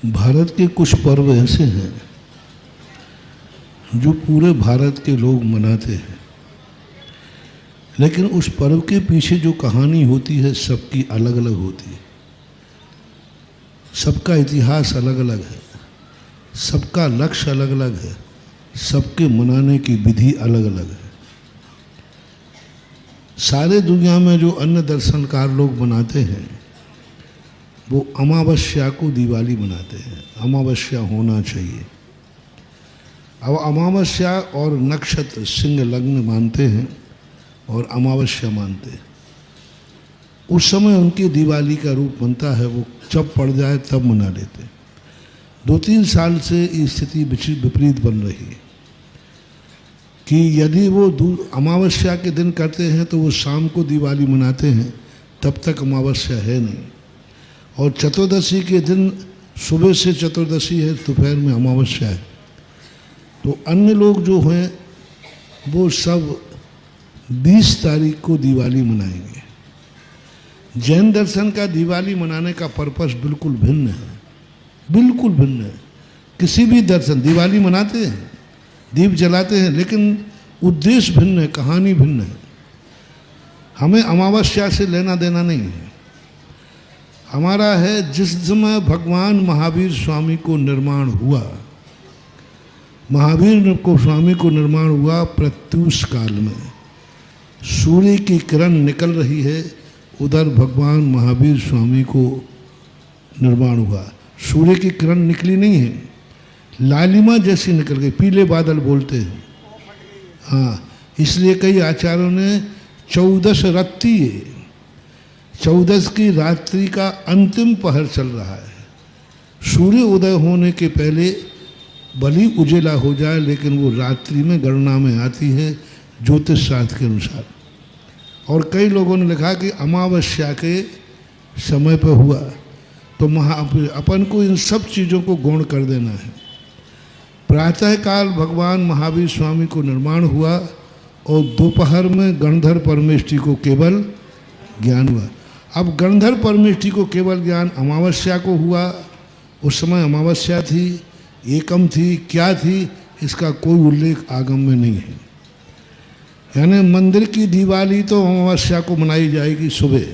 भारत के कुछ पर्व ऐसे हैं जो पूरे भारत के लोग मनाते हैं, लेकिन उस पर्व के पीछे जो कहानी होती है सबकी अलग अलग होती है। सबका इतिहास अलग अलग है, सबका लक्ष्य अलग अलग है, सबके मनाने की विधि अलग अलग है। सारे दुनिया में जो अन्य दर्शनकार लोग मनाते हैं वो अमावस्या को दिवाली मनाते हैं। अमावस्या होना चाहिए। अब अमावस्या और नक्षत्र सिंह लग्न मानते हैं और अमावस्या मानते हैं। उस समय उनकी दिवाली का रूप बनता है, वो जब पड़ जाए तब मना लेते हैं। 2-3 साल से ये स्थिति विपरीत बन रही है कि यदि वो अमावस्या के दिन करते हैं तो वो शाम को दिवाली मनाते हैं, तब तक अमावस्या है नहीं। और चतुर्दशी के दिन सुबह से चतुर्दशी है, दोपहर में अमावस्या है। तो अन्य लोग जो हैं वो सब 20 तारीख को दिवाली मनाएंगे। जैन दर्शन का दिवाली मनाने का पर्पस बिल्कुल भिन्न है, बिल्कुल भिन्न है। किसी भी दर्शन दिवाली मनाते हैं, दीप जलाते हैं, लेकिन उद्देश्य भिन्न है, कहानी भिन्न है। हमें अमावस्या से लेना देना नहीं है। हमारा है जिस समय भगवान महावीर स्वामी को निर्माण हुआ, महावीर को स्वामी को निर्माण हुआ प्रत्यूष काल में, सूर्य की किरण निकल रही है, उधर भगवान महावीर स्वामी को निर्माण हुआ। सूर्य की किरण निकली नहीं है, लालिमा जैसी निकल गई, पीले बादल बोलते हैं। हाँ, इसलिए कई आचार्यों ने 14 रत्ती, 14 की रात्रि का अंतिम पहर चल रहा है। सूर्य उदय होने के पहले भली उजेला हो जाए, लेकिन वो रात्रि में गणना में आती है ज्योतिष शास्त्र के अनुसार। और कई लोगों ने लिखा कि अमावस्या के समय पर हुआ, तो अपन को इन सब चीज़ों को गौण कर देना है। प्रातःकाल भगवान महावीर स्वामी को निर्माण हुआ और दोपहर में गणधर परमेष्ठी को केवल ज्ञान हुआ। अब गणधर परमेष्ठी को केवल ज्ञान अमावस्या को हुआ। उस समय अमावस्या थी, एकम थी, क्या थी, इसका कोई उल्लेख आगम में नहीं है। यानी मंदिर की दिवाली तो अमावस्या को मनाई जाएगी सुबह,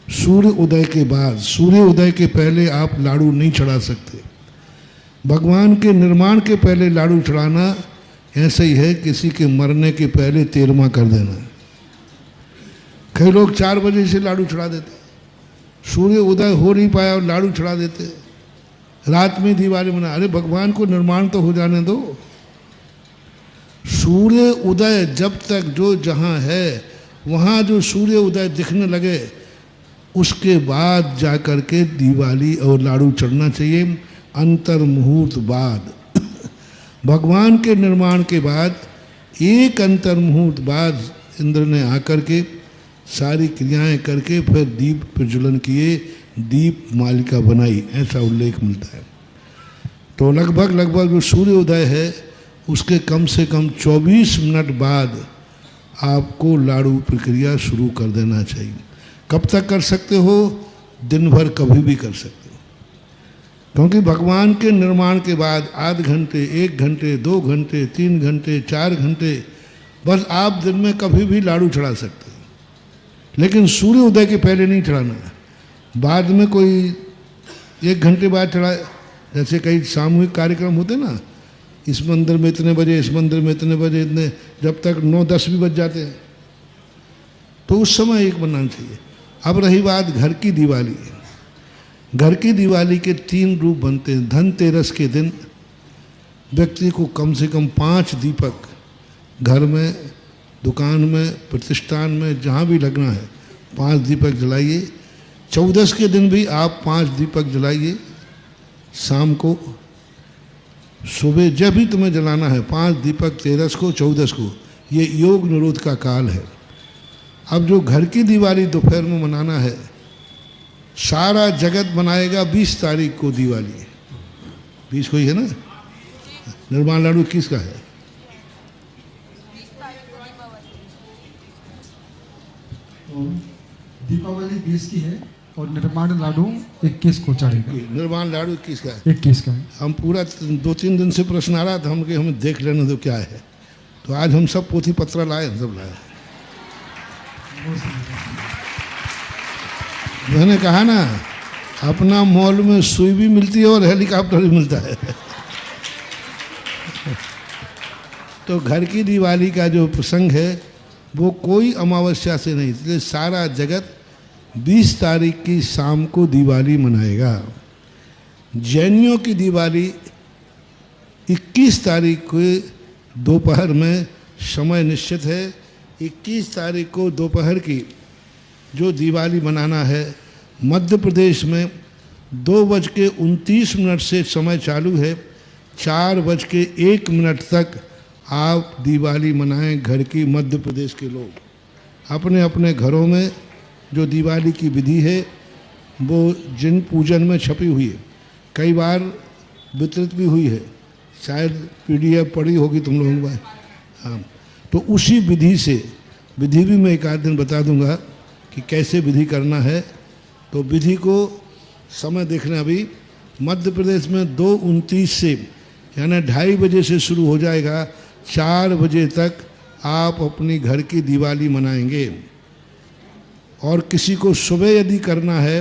सूर्य उदय के बाद। सूर्य उदय के पहले आप लाड़ू नहीं चढ़ा सकते। भगवान के निर्माण के पहले लाड़ू चढ़ाना ऐसे ही है किसी के मरने के पहले 13वां कर देना। कई लोग 4 बजे से लाड़ू चढ़ा देते, सूर्य उदय हो नहीं पाया और लाड़ू चढ़ा देते, रात में दिवाली मना। अरे भगवान को निर्माण तो हो जाने दो। सूर्य उदय जब तक जो जहाँ है वहाँ जो सूर्य उदय दिखने लगे, उसके बाद जा कर के दिवाली और लाड़ू चढ़ना चाहिए। अंतर मुहूर्त बाद भगवान के निर्माण के बाद एक अंतर मुहूर्त बाद इंद्र ने आकर के सारी क्रियाएं करके फिर दीप प्रज्वलन किए, दीप मालिका बनाई, ऐसा उल्लेख मिलता है। तो लगभग जो सूर्य उदय है उसके कम से कम 24 मिनट बाद आपको लाड़ू प्रक्रिया शुरू कर देना चाहिए। कब तक कर सकते हो? दिन भर कभी भी कर सकते हो, क्योंकि भगवान के निर्माण के बाद आध घंटे, 1 घंटे, 2 घंटे, 3 घंटे, 4 घंटे, बस आप दिन में कभी भी लाड़ू चढ़ा सकते हो। लेकिन सूर्य उदय के पहले नहीं चढ़ाना है। बाद में कोई 1 घंटे बाद चढ़ाए, जैसे कई सामूहिक कार्यक्रम होते ना, इस मंदिर में इतने बजे, इस मंदिर में इतने बजे, इतने, जब तक 9-10 भी बज जाते हैं, तो उस समय एक बनाना चाहिए। अब रही बात घर की दिवाली। घर की दिवाली के 3 रूप बनते हैं। धनतेरस के दिन व्यक्ति को कम से कम 5 दीपक घर में, दुकान में, प्रतिष्ठान में, जहाँ भी लगना है 5 दीपक जलाइए। 14 के दिन भी आप 5 दीपक जलाइए। शाम को, सुबह जब भी तुम्हें जलाना है 5 दीपक, 13 को, 14 को। ये योग निरोध का काल है। अब जो घर की दिवाली दोपहर में मनाना है, सारा जगत मनाएगा 20 तारीख को दिवाली। 20 को ही है ना? निर्माण लाड़ू किसका है? दीपावली 20 की है और निर्माण लाडू 21 को चढ़ेगा। निर्माण लाडू 21 का है। 21 का है। हम पूरा 2-3 दिन से प्रश्न आ रहा था, हम कि हमें देख लेने दो क्या है, तो आज हम सब पोथी पत्र लाए, हम सब लाए। मैंने कहा ना, अपना मॉल में सुई भी मिलती है और हेलीकॉप्टर भी मिलता है। तो घर की दिवाली का जो प्रसंग है वो कोई अमावस्या से नहीं, इसलिए सारा जगत 20 तारीख की शाम को दिवाली मनाएगा। जैनियों की दिवाली 21 तारीख को दोपहर में समय निश्चित है। 21 तारीख को दोपहर की जो दिवाली मनाना है, मध्य प्रदेश में 2:29 से समय चालू है। 4:01 तक आप दिवाली मनाएं। घर की मध्य प्रदेश के लोग अपने अपने घरों में जो दिवाली की विधि है वो जिन पूजन में छपी हुई है, कई बार वितरित भी हुई है, शायद PDF पढ़ी होगी तुम लोगों को। हाँ, तो उसी विधि से, विधि भी मैं एक आध दिन बता दूंगा कि कैसे विधि करना है। तो विधि को समय देखना, अभी मध्य प्रदेश में 2:29 से यानी 2:30 बजे से शुरू हो जाएगा। 4 बजे तक आप अपनी घर की दिवाली मनाएंगे। और किसी को सुबह यदि करना है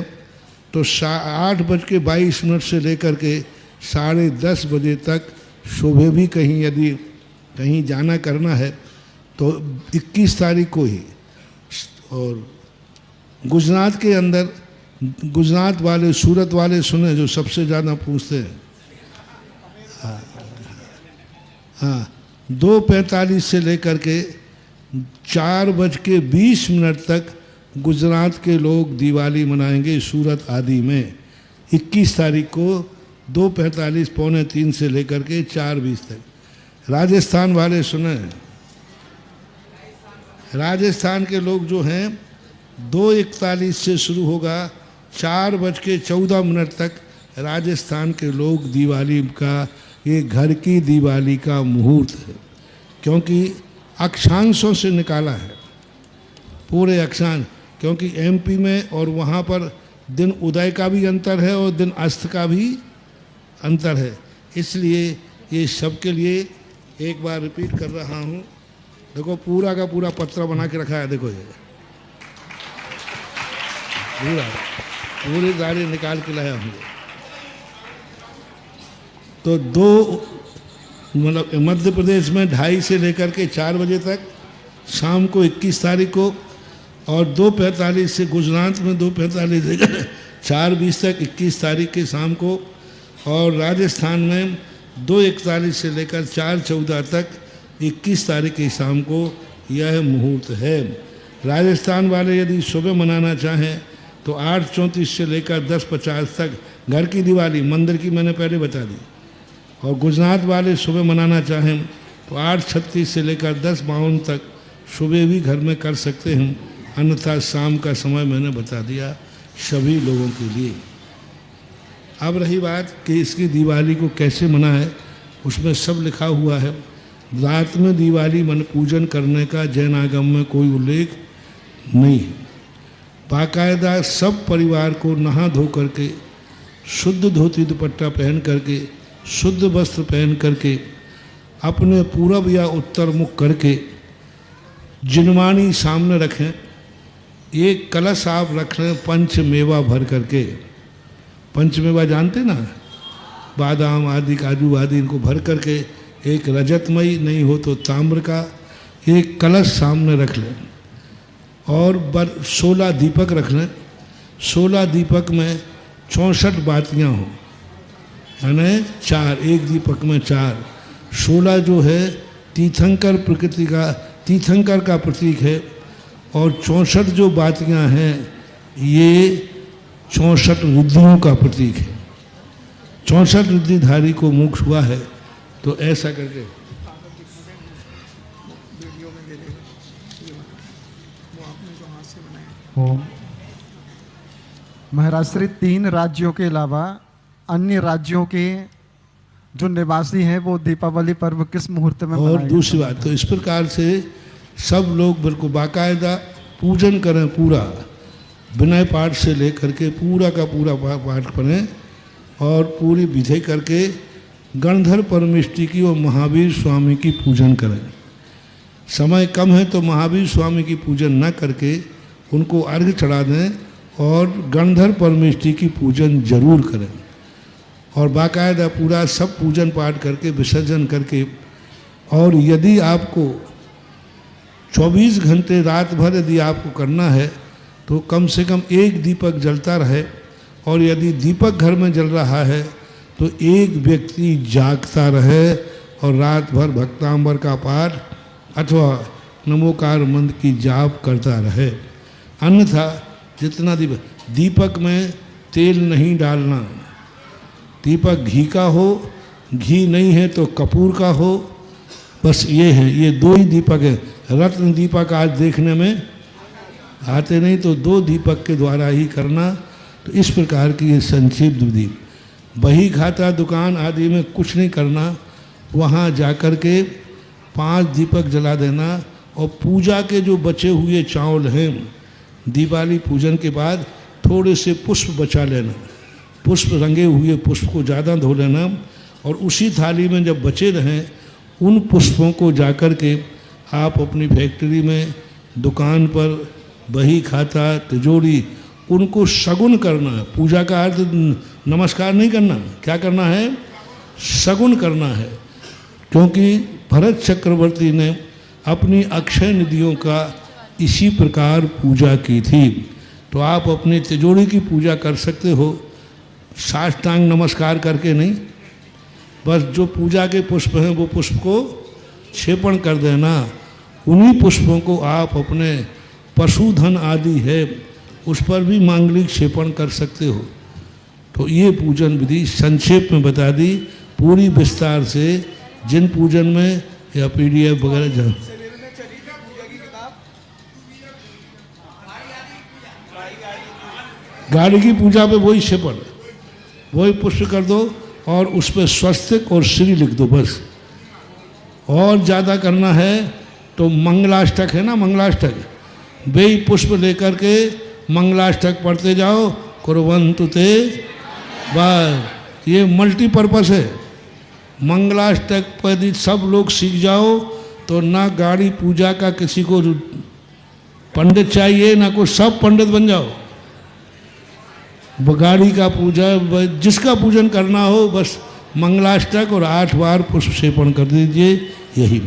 तो 8:22 से लेकर के 10:30 बजे तक सुबह भी कहीं यदि कहीं जाना करना है तो 21 तारीख को ही। और गुजरात के अंदर, गुजरात वाले, सूरत वाले सुने जो सबसे ज़्यादा पूछते हैं, हाँ, 2:45 से लेकर के 4:20 तक गुजरात के लोग दिवाली मनाएंगे सूरत आदि में। 21 तारीख को 2:45 पौने 3 से लेकर के 4:20 तक। राजस्थान वाले सुने, राजस्थान के लोग जो हैं 2:41 से शुरू होगा, 4:14 तक राजस्थान के लोग दिवाली का, ये घर की दिवाली का मुहूर्त है, क्योंकि अक्षांशों से निकाला है पूरे अक्षांश। क्योंकि MP में और वहाँ पर दिन उदय का भी अंतर है और दिन अस्त का भी अंतर है, इसलिए ये सबके लिए एक बार रिपीट कर रहा हूँ। देखो पूरा का पूरा पत्र बना के रखा है, देखो ये पूरी गाड़ी निकाल के लाया हूँ। तो मतलब मध्य प्रदेश में 2:30 से लेकर के 4 बजे तक शाम को 21 तारीख को, और 2:45 से गुजरात में 2:45 से 4:20 तक 21 तारीख के शाम को, और राजस्थान में 2:41 से लेकर 4:14 तक 21 तारीख की शाम को यह मुहूर्त है। राजस्थान वाले यदि सुबह मनाना चाहें तो 8:34 से लेकर 10:50 तक घर की दिवाली, मंदिर की मैंने पहले बता दी। और गुजरात वाले सुबह मनाना चाहें तो 8:36 से लेकर 10:52 तक सुबह भी घर में कर सकते हैं, अन्यथा शाम का समय मैंने बता दिया सभी लोगों के लिए। अब रही बात कि इसकी दिवाली को कैसे मनाएं, उसमें सब लिखा हुआ है। रात में दिवाली मन पूजन करने का जैन आगम में कोई उल्लेख नहीं है। बाकायदा सब परिवार को नहा धो करके, शुद्ध धोती दुपट्टा पहन करके, शुद्ध वस्त्र पहन करके, अपने पूरब या उत्तर मुख करके जिनवानी सामने रखें। एक कलश आप रख लें पंचमेवा भर करके। पंचमेवा जानते ना, बादाम आदि, काजू आदि, इनको भर करके एक रजतमयी नहीं हो तो ताम्र का एक कलश सामने रख लें। और 16 दीपक रख लें। 16 दीपक में 64 बातियाँ हों, यानी 4, एक दीपक में 4। 16 जो है तीर्थंकर प्रकृति का, तीर्थंकर का प्रतीक है। और 64 जो बातियाँ हैं ये 64 रुद्रों का प्रतीक है। 64 रुद्रधारी को मोक्ष हुआ है। तो ऐसा करके महाराज श्री 3 राज्यों के अलावा अन्य राज्यों के जो निवासी हैं वो दीपावली पर्व किस मुहूर्त में और दूसरी बात, तो इस प्रकार से सब लोग बिल्कुल बाकायदा पूजन करें पूरा। विनय पाठ से लेकर के पूरा का पूरा पाठ पढ़ें और पूरी विधि करके गणधर परमेष्टि की और महावीर स्वामी की पूजन करें। समय कम है तो महावीर स्वामी की पूजन न करके उनको अर्घ्य चढ़ा दें और गणधर परमेष्टि की पूजन जरूर करें और बाकायदा पूरा सब पूजन पाठ करके विसर्जन करके। और यदि आपको 24 घंटे रात भर यदि आपको करना है तो कम से कम एक दीपक जलता रहे, और यदि दीपक घर में जल रहा है तो एक व्यक्ति जागता रहे और रात भर भक्तांबर का पाठ अथवा नमोकार मंत्र की जाप करता रहे। अन्यथा जितना दीपक में तेल नहीं डालना, दीपक घी का हो, घी नहीं है तो कपूर का हो, बस ये है, ये दो ही दीपक है। रत्न दीपक आज देखने में आते नहीं, तो दो दीपक के द्वारा ही करना। तो इस प्रकार की ये संक्षिप्त विधि। बही खाता दुकान आदि में कुछ नहीं करना, वहाँ जाकर के 5 दीपक जला देना और पूजा के जो बचे हुए चावल हैं दिवाली पूजन के बाद थोड़े से पुष्प बचा लेना, पुष्प रंगे हुए पुष्प को ज़्यादा धो लेना और उसी थाली में जब बचे रहें उन पुष्पों को जाकर के आप अपनी फैक्ट्री में, दुकान पर, बही खाता, तिजोरी, उनको शगुन करना है। पूजा का अर्थ नमस्कार नहीं करना, क्या करना है? शगुन करना है। क्योंकि भरत चक्रवर्ती ने अपनी अक्षय निधियों का इसी प्रकार पूजा की थी। तो आप अपनी तिजोरी की पूजा कर सकते हो, साष्टांग नमस्कार करके नहीं, बस जो पूजा के पुष्प हैं वो पुष्प को क्षेपण कर देना। उन्हीं पुष्पों को आप अपने पशुधन आदि है उस पर भी मांगलिक क्षेपण कर सकते हो। तो ये पूजन विधि संक्षेप में बता दी, पूरी विस्तार से जिन पूजन में या PDF वगैरह जा गाड़ी की पूजा पे वही क्षेपण, वही पुष्प कर दो और उस पर स्वस्तिक और श्री लिख दो बस। और ज़्यादा करना है तो मंगलाष्टक है ना, मंगलाष्टक, वे पुष्प लेकर के मंगलाष्टक पढ़ते जाओ, कुर्वन्तु ते, बस ये मल्टीपर्पस है। मंगलाष्टक पर यदि सब लोग सीख जाओ तो ना गाड़ी पूजा का किसी को पंडित चाहिए ना कोई, सब पंडित बन जाओ। गाड़ी का पूजा जिसका पूजन करना हो बस मंगलाष्टक और 8 बार पुष्प क्षेपण कर दीजिए, यही।